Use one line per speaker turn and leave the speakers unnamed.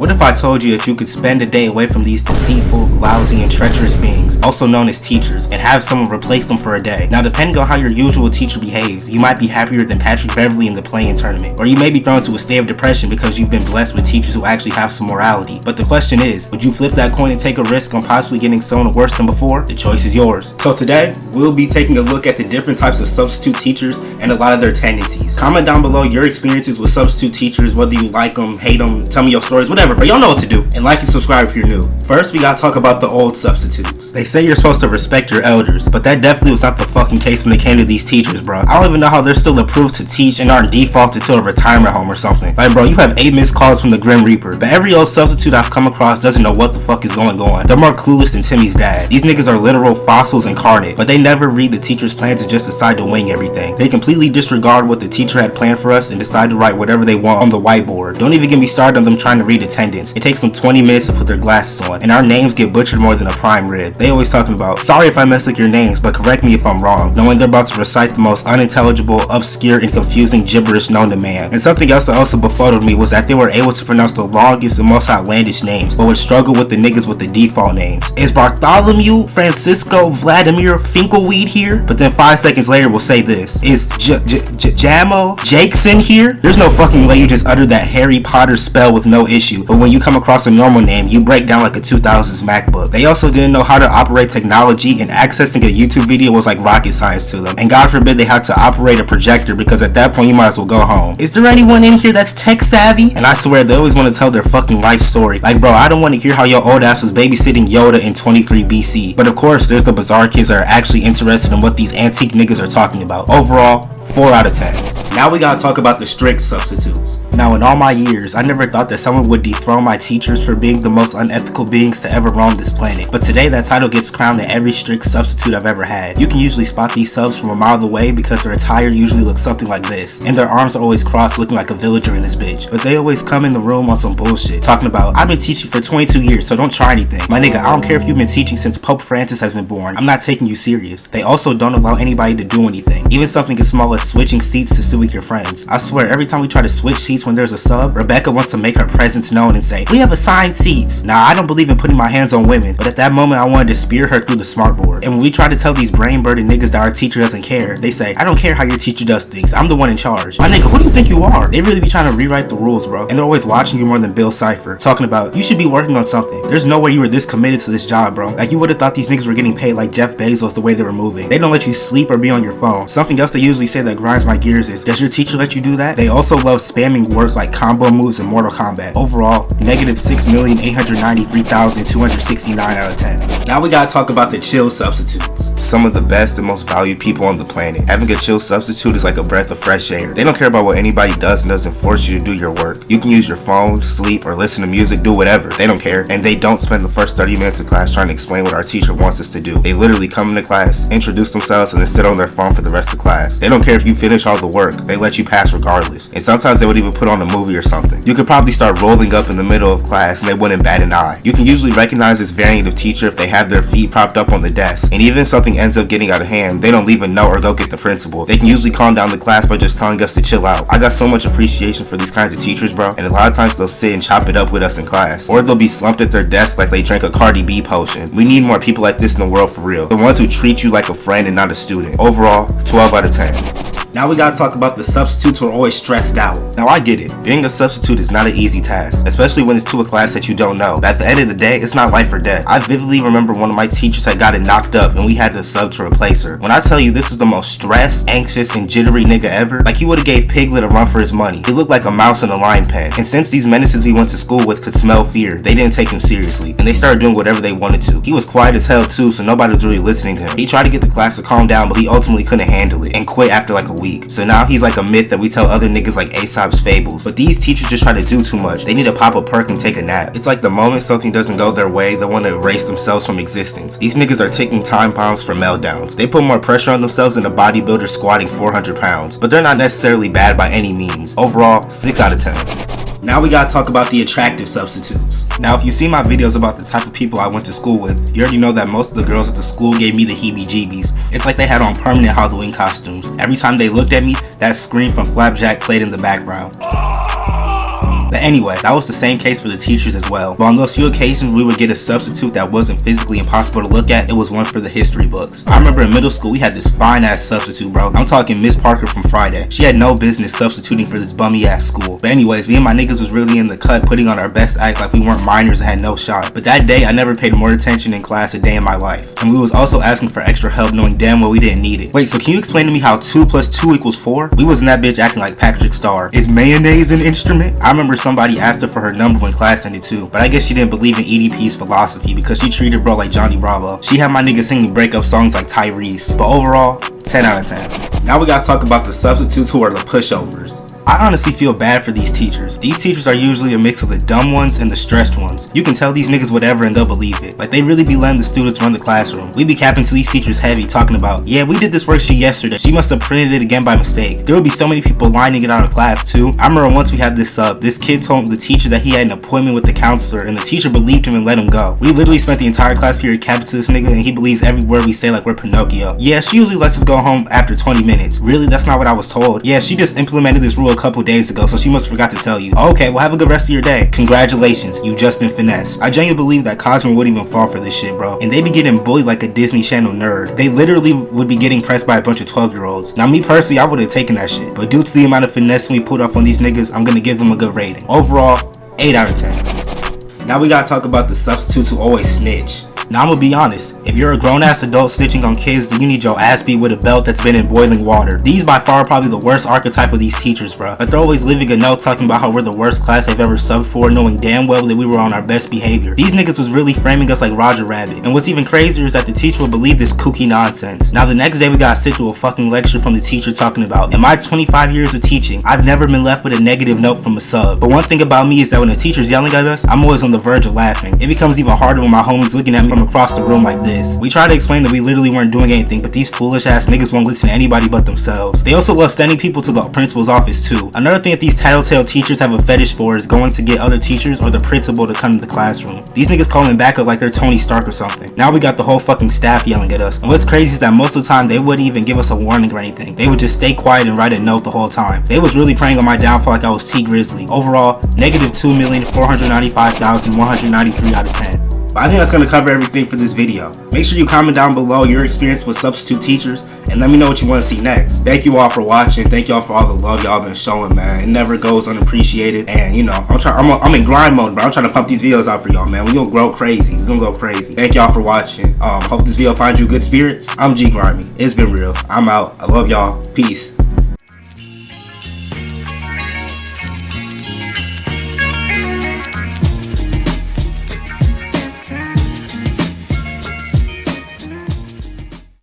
What if I told you that you could spend a day away from these deceitful, lousy, and treacherous beings, also known as teachers, and have someone replace them for a day? Now, depending on how your usual teacher behaves, you might be happier than Patrick Beverly in the playing tournament, or you may be thrown into a state of depression because you've been blessed with teachers who actually have some morality. But the question is, would you flip that coin and take a risk on possibly getting someone worse than before? The choice is yours. So today, we'll be taking a look at the different types of substitute teachers and a lot of their tendencies. Comment down below your experiences with substitute teachers, whether you like them, hate them, tell me your stories, whatever. But y'all know what to do. And like and subscribe if you're new. First, we gotta talk about the old substitutes. They say you're supposed to respect your elders, but that definitely was not the fucking case when it came to these teachers, bro. I don't even know how they're still approved to teach and aren't defaulted to a retirement home or something. Like, bro, you have 8 missed calls from the Grim Reaper, but every old substitute I've come across doesn't know what the fuck is going on. They're more clueless than Timmy's dad. These niggas are literal fossils incarnate, but they never read the teacher's plans and just decide to wing everything. They completely disregard what the teacher had planned for us and decide to write whatever they want on the whiteboard. Don't even get me started on them trying to read attendance. It takes them 20 minutes to put their glasses on, and our names get butchered more than a prime rib. They always talking about, sorry if I mess up your names, but correct me if I'm wrong, knowing they're about to recite the most unintelligible, obscure, and confusing gibberish known to man. And something else that also befuddled me was that they were able to pronounce the longest and most outlandish names, but would struggle with the niggas with the default names. Is Bartholomew Francisco Vladimir Finkelweed here? But then 5 seconds later will say this. Is Jamo Jackson here? There's no fucking way you just utter that Harry Potter spell with no issue, but when you come across a normal name, you break down like a 2000s MacBook. They also didn't know how to operate technology, and accessing a YouTube video was like rocket science to them. And God forbid they had to operate a projector, because at that point you might as well go home. Is there anyone in here that's tech savvy? And I swear they always want to tell their fucking life story. Like, bro, I don't want to hear how your old ass was babysitting Yoda in 23 BC. But of course, there's the bizarre kids that are actually interested in what these antique niggas are talking about. Overall, 4 out of 10. Now we gotta talk about the strict substitutes. Now, in all my years, I never thought that someone would dethrone my teachers for being the most unethical beings to ever roam this planet. But today, that title gets crowned to every strict substitute I've ever had. You can usually spot these subs from a mile away because their attire usually looks something like this, and their arms are always crossed looking like a villager in this bitch. But they always come in the room on some bullshit, talking about, I've been teaching for 22 years, so don't try anything. My nigga, I don't care if you've been teaching since Pope Francis has been born. I'm not taking you serious. They also don't allow anybody to do anything, even something as small as switching seats to sit with your friends. I swear, every time we try to switch seats when there's a sub, Rebecca wants to make her presence known and say, we have assigned seats. Now, I don't believe in putting my hands on women, but at that moment I wanted to spear her through the smartboard. And when we try to tell these brain burdened niggas that our teacher doesn't care, they say, I don't care how your teacher does things, I'm the one in charge. My nigga, who do you think you are? They really be trying to rewrite the rules, bro. And they're always watching you more than Bill Cipher, talking about, you should be working on something. There's no way you were this committed to this job, bro. Like, you would have thought these niggas were getting paid like Jeff Bezos the way they were moving. They don't let you sleep or be on your phone. Something else they usually say that grinds my gears is, does your teacher let you do that? They also love spamming work like combo moves in Mortal Kombat. Overall, negative 6,893,269 out of 10. Now we gotta talk about the chill substitutes. Some of the best and most valued people on the planet. Having a chill substitute is like a breath of fresh air. They don't care about what anybody does and doesn't force you to do your work. You can use your phone, sleep, or listen to music, do whatever. They don't care. And they don't spend the first 30 minutes of class trying to explain what our teacher wants us to do. They literally come into class, introduce themselves, and then sit on their phone for the rest of class. They don't care if you finish all the work. They let you pass regardless. And sometimes they would even put on a movie or something. You could probably start rolling up in the middle of class and they wouldn't bat an eye. You can usually recognize this variant of teacher if they have their feet propped up on the desk. And even if something ends up getting out of hand, they don't leave a note or go get the principal. They can usually calm down the class by just telling us to chill out. I got so much appreciation for these kinds of teachers, bro. And a lot of times they'll sit and chop it up with us in class. Or they'll be slumped at their desk like they drank a Cardi B potion. We need more people like this in the world for real. The ones who treat you like a friend and not a student. Overall, 12 out of 10. Now we gotta talk about the substitutes who are always stressed out. Now I get it, being a substitute is not an easy task, especially when it's to a class that you don't know. But at the end of the day, it's not life or death. I vividly remember one of my teachers had gotten knocked up and we had to sub to replace her. When I tell you this is the most stressed, anxious, and jittery nigga ever, like he would've gave Piglet a run for his money. He looked like a mouse in a lion pen. And since these menaces we went to school with could smell fear, they didn't take him seriously, and they started doing whatever they wanted to. He was quiet as hell too, so nobody was really listening to him. He tried to get the class to calm down, but he ultimately couldn't handle it and quit after like a week. So now he's like a myth that we tell other niggas like Aesop's fables. But these teachers just try to do too much. They need to pop a perk and take a nap. It's like the moment something doesn't go their way, they want to erase themselves from existence. These niggas are ticking time bombs for meltdowns. They put more pressure on themselves than a bodybuilder squatting 400 pounds. But they're not necessarily bad by any means. Overall, 6 out of 10. Now we gotta talk about the attractive substitutes. Now if you see my videos about the type of people I went to school with, you already know that most of the girls at the school gave me the heebie-jeebies. It's like they had on permanent Halloween costumes. Every time they looked at me, that scream from Flapjack played in the background. But anyway, that was the same case for the teachers as well. But on those few occasions we would get a substitute that wasn't physically impossible to look at, it was one for the history books. I remember in middle school we had this fine ass substitute, bro. I'm talking Miss Parker from Friday. She had no business substituting for this bummy ass school. But anyways, me and my niggas was really in the cut, putting on our best act like we weren't minors and had no shot. But that day I never paid more attention in class a day in my life. And we was also asking for extra help knowing damn well we didn't need it. Wait, so can you explain to me how 2 + 2 = 4? We was in that bitch acting like Patrick Star. Is mayonnaise an instrument? I remember somebody asked her for her number when class ended too, but I guess she didn't believe in EDP's philosophy because she treated bro like Johnny Bravo. She had my nigga singing breakup songs like Tyrese. But overall, 10 out of 10. Now we gotta talk about the substitutes who are the pushovers. I honestly feel bad for these teachers. These teachers are usually a mix of the dumb ones and the stressed ones. You can tell these niggas whatever and they'll believe it. Like they really be letting the students run the classroom. We be capping to these teachers heavy, talking about, yeah, we did this worksheet yesterday. She must have printed it again by mistake. There would be so many people lining it out of class too. I remember once we had this this kid told the teacher that he had an appointment with the counselor and the teacher believed him and let him go. We literally spent the entire class period capping to this nigga and he believes every word we say like we're Pinocchio. Yeah, she usually lets us go home after 20 minutes. Really? That's not what I was told. Yeah, she just implemented this rule a couple days ago, so she must forgot to tell you. Okay, well have a good rest of your day. Congratulations, you just been finessed. I genuinely believe that Cosmo wouldn't even fall for this shit, bro. And they be getting bullied like a Disney Channel nerd. They literally would be getting pressed by a bunch of 12-year-olds. Now me personally, I would have taken that shit. But due to the amount of finesse we put off on these niggas, I'm gonna give them a good rating. Overall, 8 out of 10. Now we gotta talk about the substitutes who always snitch. Now I'm gonna be honest, if you're a grown-ass adult snitching on kids, then you need your ass beat with a belt that's been in boiling water. These by far are probably the worst archetype of these teachers, bro. Like they're always leaving a note talking about how we're the worst class they've ever subbed for, knowing damn well that we were on our best behavior. These niggas was really framing us like Roger Rabbit. And what's even crazier is that the teacher would believe this kooky nonsense. Now the next day we gotta sit through a fucking lecture from the teacher talking about, in my 25 years of teaching, I've never been left with a negative note from a sub. But one thing about me is that when the teacher's yelling at us, I'm always on the verge of laughing. It becomes even harder when my homies looking at me from across the room like this. We try to explain that we literally weren't doing anything, but these foolish ass niggas won't listen to anybody but themselves. They also love sending people to the principal's office too. Another thing that these tattletale teachers have a fetish for is going to get other teachers or the principal to come to the classroom. These niggas calling back up like they're Tony Stark or something. Now we got the whole fucking staff yelling at us. And what's crazy is that most of the time they wouldn't even give us a warning or anything. They would just stay quiet and write a note the whole time. They was really preying on my downfall like I was T Grizzly. Overall, negative 2,495,193 out of 10. But I think that's going to cover everything for this video. Make sure you comment down below your experience with substitute teachers and let me know what you want to see next. Thank you all for watching. Thank y'all for all the love y'all been showing, man. It never goes unappreciated. And you know, I'm in grind mode, bro. I'm trying to pump these videos out for y'all, man. We're gonna grow crazy. We're gonna go crazy. Thank y'all for watching. Hope this video finds you good spirits. I'm ggrimey. It's been real. I'm out. I love y'all. Peace.